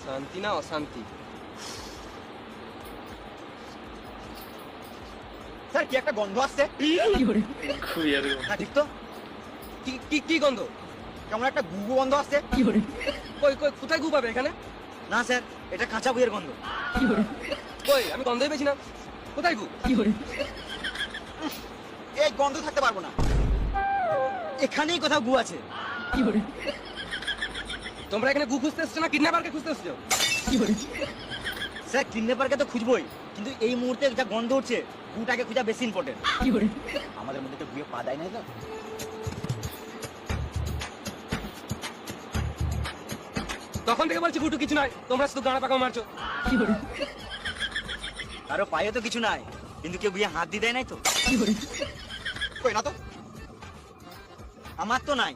শান্তি না অশান্তি? স্যার কি একটা গন্ধ আসছে। খুবই আর হ্যাঁ ঠিক তো, কি কি কি গন্ধ? কেমন একটা গু গন্ধ আসছে। কই কই কোথায় গু পাবে এখানে? না স্যার, এটা কাঁচা বইয়ের গন্ধ। কই আমি গন্ধই পেয়েছি না, কোথায় গু? এই গন্ধ থাকতে পারবো না, এখানেই কোথাও গু আছে। তোমরা এখানে গু খুঁজতে এসছো না কিডন্যাপারকে খুঁজতে এসছো? স্যার কিডন্যাপারকে তো খুঁজবোই, কিন্তু এই মুহূর্তে যা গন্ধ উঠছে গুটাকে খোঁজা বেশি ইম্পর্টেন্ট। আমাদের মধ্যে তো গুয়ে পা দেয় নাই তো। তখন থেকে বলছি গুটু কিছু নয়, তোমরা শুধু গাঁড়া পাকা মারছো। কারো পায়ে তো কিছু নাই, কিন্তু কেউ গুয়ে হাত দিয়ে দেয় নাই তো। কই না তো, আমার তো নাই।